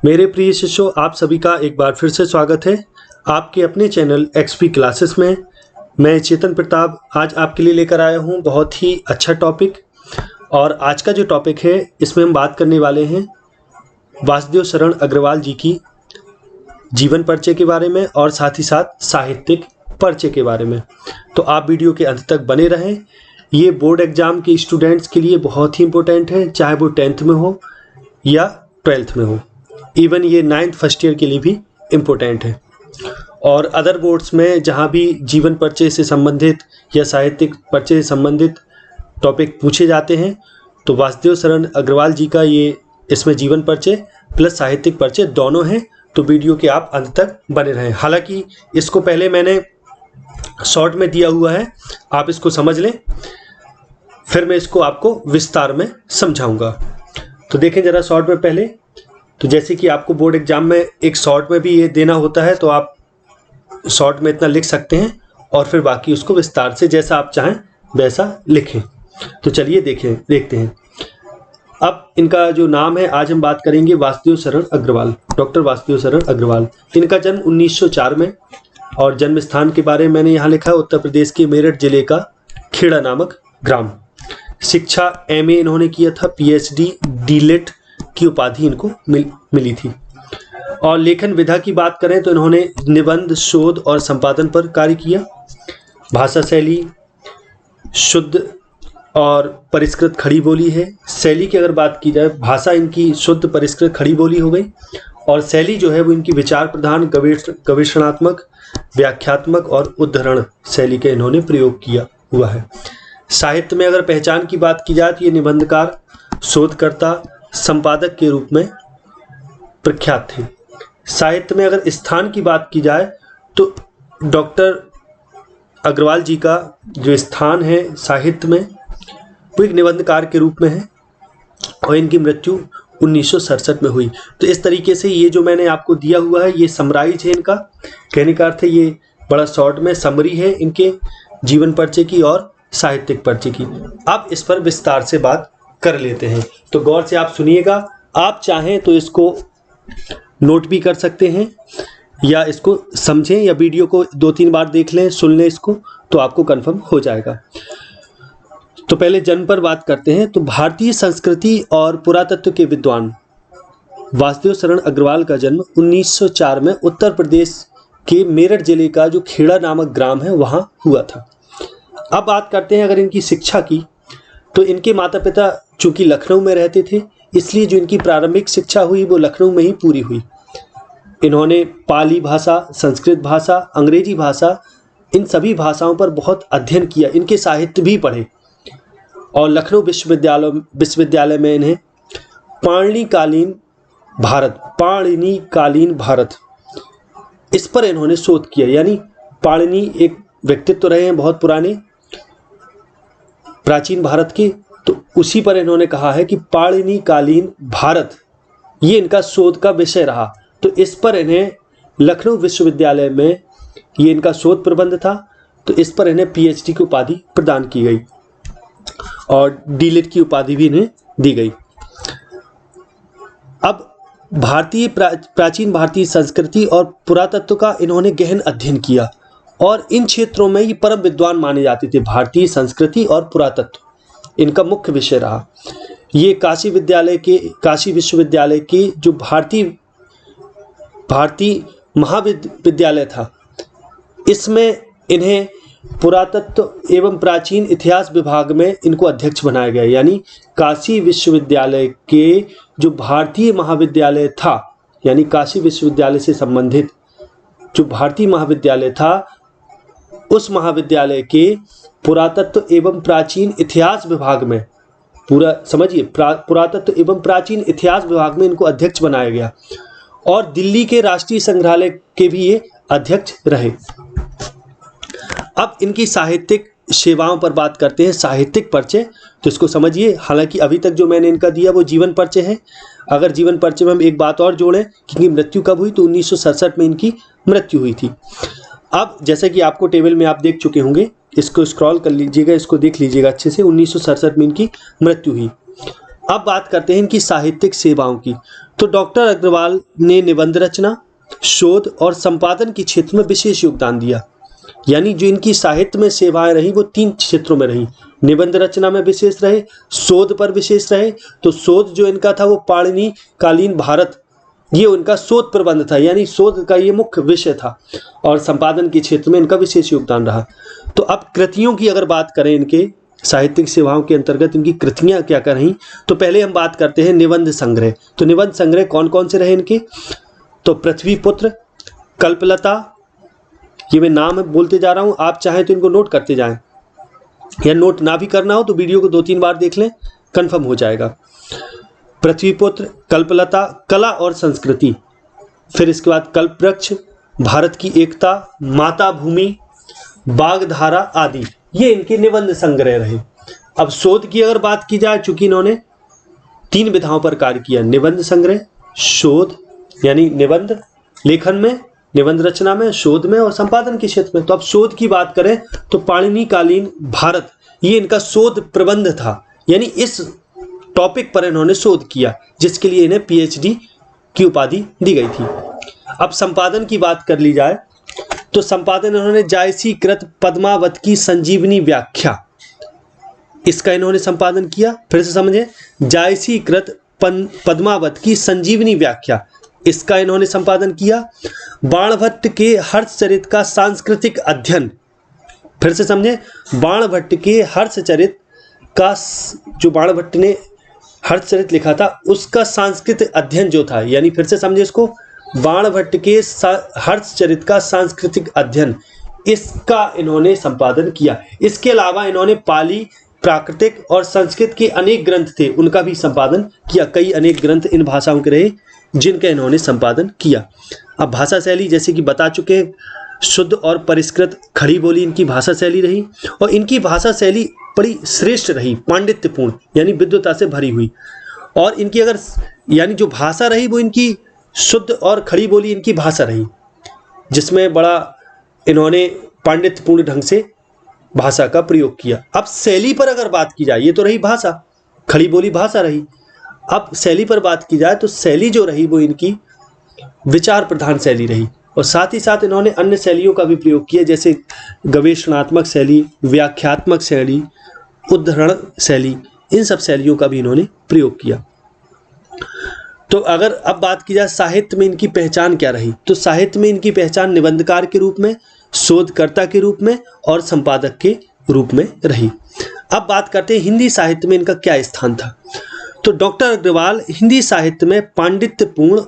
मेरे प्रिय शिष्यों, आप सभी का एक बार फिर से स्वागत है आपके अपने चैनल एक्सपी क्लासेस में। मैं चेतन प्रताप आज आपके लिए लेकर आया हूं बहुत ही अच्छा टॉपिक। और आज का जो टॉपिक है इसमें हम बात करने वाले हैं वासुदेव शरण अग्रवाल जी की जीवन परिचय के बारे में और साथ ही साथ साहित्यिक परिचय के बारे में। तो आप वीडियो के अंत तक बने रहें। ये बोर्ड एग्जाम के स्टूडेंट्स के लिए बहुत ही इंपॉर्टेंट है, चाहे वो 10th में हो या 12th में हो। इवन ये 9th फर्स्ट ईयर के लिए भी इम्पोर्टेंट है। और अदर बोर्ड्स में जहाँ भी जीवन परिचय से संबंधित या साहित्यिक परिचय से संबंधित टॉपिक पूछे जाते हैं तो वासुदेव शरण अग्रवाल जी का ये इसमें जीवन परिचय प्लस साहित्यिक परिचय दोनों हैं। तो वीडियो के आप अंत तक बने रहें। हालांकि इसको पहले मैंने शॉर्ट में दिया हुआ है, आप इसको समझ लें, फिर मैं इसको आपको विस्तार में समझाऊंगा। तो देखें जरा शॉर्ट में पहले। तो जैसे कि आपको बोर्ड एग्जाम में एक शॉर्ट में भी ये देना होता है तो आप शॉर्ट में इतना लिख सकते हैं और फिर बाकी उसको विस्तार से जैसा आप चाहें वैसा लिखें। तो चलिए देखते हैं। अब इनका जो नाम है, आज हम बात करेंगे वासुदेव शरण अग्रवाल, डॉक्टर वासुदेव शरण अग्रवाल। इनका जन्म 1904 में और जन्म स्थान के बारे में मैंने यहाँ लिखा है उत्तर प्रदेश के मेरठ जिले का खेड़ा नामक ग्राम। शिक्षा MA इन्होंने किया था, PhD DLET की उपाधि इनको मिली थी। और लेखन विधा की बात करें तो इन्होंने निबंध, शोध और संपादन पर कार्य किया। भाषा शैली शुद्ध और परिष्कृत खड़ी बोली है। शैली की अगर बात की जाए, भाषा इनकी शुद्ध परिष्कृत खड़ी बोली हो गई और शैली जो है वो इनकी विचार प्रधान, गवेषणात्मक, व्याख्यात्मक और उद्धरण शैली का इन्होंने प्रयोग किया हुआ है। साहित्य में अगर पहचान की बात की जाए तो ये निबंधकार, शोधकर्ता, संपादक के रूप में प्रख्यात थे। साहित्य में अगर स्थान की बात की जाए तो डॉक्टर अग्रवाल जी का जो स्थान है साहित्य में वो एक निबंधकार के रूप में है और इनकी मृत्यु 1967 में हुई। तो इस तरीके से ये जो मैंने आपको दिया हुआ है ये समराइज है इनका। कहने का अर्थ है ये बड़ा शॉर्ट में समरी है इनके जीवन परिचय की और साहित्यिक परिचय की। अब इस पर विस्तार से बात कर लेते हैं। तो गौर से आप सुनिएगा। आप चाहें तो इसको नोट भी कर सकते हैं या इसको समझें या वीडियो को 2-3 बार देख लें, सुन लें इसको, तो आपको कंफर्म हो जाएगा। तो पहले जन्म पर बात करते हैं। तो भारतीय संस्कृति और पुरातत्व के विद्वान वासुदेव शरण अग्रवाल का जन्म 1904 में उत्तर प्रदेश के मेरठ जिले का जो खेड़ा नामक ग्राम है वहाँ हुआ था। अब बात करते हैं अगर इनकी शिक्षा की, तो इनके माता पिता चूँकि लखनऊ में रहते थे इसलिए जो इनकी प्रारंभिक शिक्षा हुई वो लखनऊ में ही पूरी हुई। इन्होंने पाली भाषा, संस्कृत भाषा, अंग्रेजी भाषा, इन सभी भाषाओं पर बहुत अध्ययन किया। इनके साहित्य भी पढ़े और लखनऊ विश्वविद्यालय में इन्हें पाणिनीकालीन भारत इस पर इन्होंने शोध किया। यानी पाणिनी एक व्यक्तित्व रहे हैं बहुत पुराने प्राचीन भारत के, तो उसी पर इन्होंने कहा है कि पाणिनीकालीन भारत ये इनका शोध का विषय रहा। तो इस पर इन्हें लखनऊ विश्वविद्यालय में ये इनका शोध प्रबंध था, तो इस पर इन्हें PhD की उपाधि प्रदान की गई और DLET की उपाधि भी इन्हें दी गई। अब प्राचीन भारतीय संस्कृति और पुरातत्व का इन्होंने गहन अध्ययन किया और इन क्षेत्रों में ये परम विद्वान माने जाते थे। भारतीय संस्कृति और पुरातत्व इनका मुख्य विषय रहा। ये काशी विश्वविद्यालय के जो भारतीय महाविद्यालय था, इसमें इन्हें पुरातत्व एवं प्राचीन इतिहास विभाग में इनको अध्यक्ष बनाया गया। यानी काशी विश्वविद्यालय के जो भारतीय महाविद्यालय था, यानी काशी विश्वविद्यालय से संबंधित जो भारतीय महाविद्यालय था, उस महाविद्यालय के पुरातत्व एवं प्राचीन इतिहास विभाग में, पूरा समझिए, पुरातत्व एवं प्राचीन इतिहास विभाग में इनको अध्यक्ष बनाया गया और दिल्ली के राष्ट्रीय संग्रहालय के भी ये अध्यक्ष रहे। अब इनकी साहित्यिक सेवाओं पर बात करते हैं। साहित्यिक परिचय तो इसको समझिए। हालांकि अभी तक जो मैंने इनका दिया वो जीवन परिचय है। अगर जीवन परिचय में हम एक बात और जोड़ें कि इनकी मृत्यु कब हुई, तो 1967 में इनकी मृत्यु हुई थी। अब जैसे कि आपको टेबल में आप देख चुके होंगे, इसको स्क्रॉल कर लीजिएगा, इसको देख लीजिएगा अच्छे से। 1967 में इनकी मृत्यु हुई अब बात करते हैं इनकी साहित्यिक सेवाओं की। तो डॉक्टर अग्रवाल ने निबंध रचना, शोध और संपादन के क्षेत्र में विशेष योगदान दिया। यानी जो इनकी साहित्य में सेवाएं रही वो 3 क्षेत्रों में रही। निबंध रचना में विशेष रहे, शोध पर विशेष रहे। तो शोध जो इनका था वो पाणिनि कालीन भारत, ये उनका शोध प्रबंध था, यानी शोध का ये मुख्य विषय था। और संपादन के क्षेत्र में इनका विशेष योगदान रहा। तो अब कृतियों की अगर बात करें, इनके साहित्यिक सेवाओं के अंतर्गत इनकी कृतियां क्या क्या रहीं, तो पहले हम बात करते हैं निबंध संग्रह। तो निबंध संग्रह कौन कौन से रहे इनके, तो पृथ्वीपुत्र, कल्पलता, ये मैं नाम बोलते जा रहा हूं, आप चाहें तो इनको नोट करते जाएं, या नोट ना भी करना हो तो वीडियो को 2-3 बार देख लें, कंफर्म हो जाएगा। पृथ्वीपुत्र, कल्पलता, कला और संस्कृति, फिर इसके बाद कल्पवृक्ष, भारत की एकता, माता भूमि, बागधारा आदि, ये इनके निबंध संग्रह रहे। अब शोध की अगर बात की जाए, चूंकि इन्होंने 3 विधाओं पर कार्य किया, निबंध संग्रह, शोध यानी निबंध लेखन में, निबंध रचना में, शोध में और संपादन के क्षेत्र में। तो अब शोध की बात करें तो पाणिनि कालीन भारत, ये इनका शोध प्रबंध था, यानी इस टॉपिक पर इन्होंने शोध किया, जिसके लिए इन्हें PhD की उपाधि दी गई थी। अब संपादन की बात कर ली जाए तो संपादन इन्होंने जायसी कृत पद्मावत की संजीवनी व्याख्या, इसका इन्होंने संपादन किया। फिर से समझे, जायसी कृत पद्मावत की संजीवनी व्याख्या, इसका इन्होंने संपादन किया। बाणभट्ट के हर्षचरित का सांस्कृतिक अध्ययन, फिर से समझे, बाणभट्ट के हर्षचरित का, जो बाणभट्ट ने हर्षचरित लिखा था उसका सांस्कृतिक अध्ययन जो था, यानी फिर से समझे इसको, बाणभट्ट के हर्षचरित का सांस्कृतिक अध्ययन, इसका इन्होंने संपादन किया। इसके अलावा इन्होंने पाली, प्राकृतिक और संस्कृत के अनेक ग्रंथ थे, उनका भी संपादन किया। कई अनेक ग्रंथ इन भाषाओं के रहे जिनका इन्होंने संपादन किया। अब भाषा शैली, जैसे कि बता चुके हैं, शुद्ध और परिष्कृत खड़ी बोली इनकी भाषा शैली रही, और इनकी भाषा शैली बड़ी श्रेष्ठ रही, पांडित्यपूर्ण, यानी विद्वता से भरी हुई। और इनकी अगर यानी जो भाषा रही वो इनकी शुद्ध और खड़ी बोली इनकी भाषा रही, जिसमें बड़ा इन्होंने पांडित्यपूर्ण ढंग से भाषा का प्रयोग किया। अब शैली पर अगर बात की जाए, ये तो रही भाषा, खड़ी बोली भाषा रही। अब शैली पर बात की जाए तो शैली जो रही वो इनकी विचार प्रधान शैली रही, और साथ ही साथ इन्होंने अन्य शैलियों का भी प्रयोग किया, जैसे गवेषणात्मक शैली, व्याख्यात्मक शैली, उद्धरण शैली, इन सब शैलियों का भी इन्होंने प्रयोग किया। तो अगर अब बात की जाए साहित्य में इनकी पहचान क्या रही, तो साहित्य में इनकी पहचान निबंधकार के रूप में, शोधकर्ता के रूप में और संपादक के रूप में रही। अब बात करते हैं हिंदी साहित्य में इनका क्या स्थान था। तो डॉक्टर अग्रवाल हिंदी साहित्य में पांडित्यपूर्ण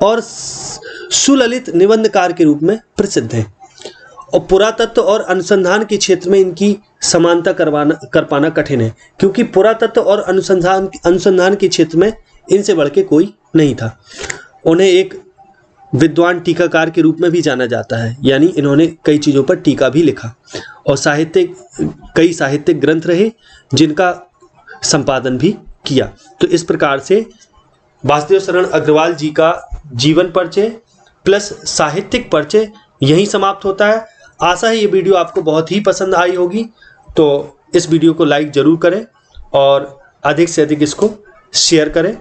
और सुललित निबंधकार के रूप में प्रसिद्ध हैं, और पुरातत्व और अनुसंधान के क्षेत्र में इनकी समानता कर पाना कठिन है, क्योंकि पुरातत्व और अनुसंधान के क्षेत्र में इनसे बढ़ के कोई नहीं था। उन्हें एक विद्वान टीकाकार के रूप में भी जाना जाता है, यानी इन्होंने कई चीज़ों पर टीका भी लिखा, और कई साहित्यिक ग्रंथ रहे जिनका संपादन भी किया। तो इस प्रकार से वासुदेव शरण अग्रवाल जी का जीवन परिचय प्लस साहित्यिक परिचय यहीं समाप्त होता है। आशा है ये वीडियो आपको बहुत ही पसंद आई होगी, तो इस वीडियो को लाइक ज़रूर करें और अधिक से अधिक इसको शेयर करें।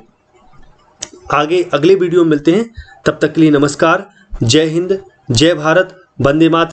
आगे अगले वीडियो में मिलते हैं, तब तक के लिए नमस्कार, जय हिंद, जय भारत, वंदे मातरम।